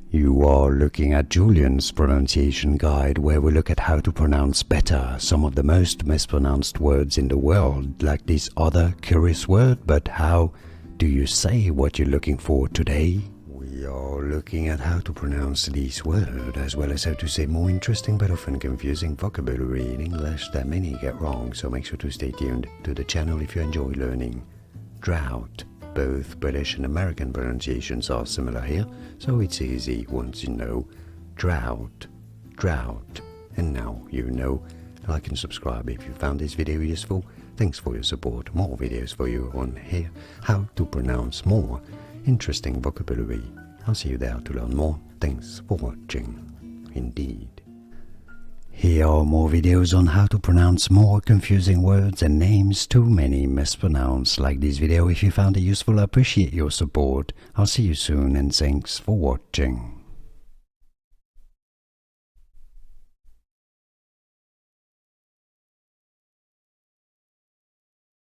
You are looking at Julian's pronunciation guide, where we look at how to pronounce better some of the most mispronounced words in the world, like this other curious word. But how do you say what you're looking for today? We are looking at how to pronounce this word, as well as how to say more interesting but often confusing vocabulary in English that many get wrong, so make sure to stay tuned to the channel if you enjoy learning. Drought. Both British and American pronunciations are similar here, so it's easy once you know. Drought, drought. And now you know. Like and subscribe if you found this video useful. Thanks for your support. More videos for you on here. How to pronounce more interesting vocabulary. I'll see you there to learn more. Thanks for watching. Indeed. Here are more videos on how to pronounce more confusing words and names too many mispronounced. Like this video if you found it useful. I appreciate your support. I'll see you soon and thanks for watching.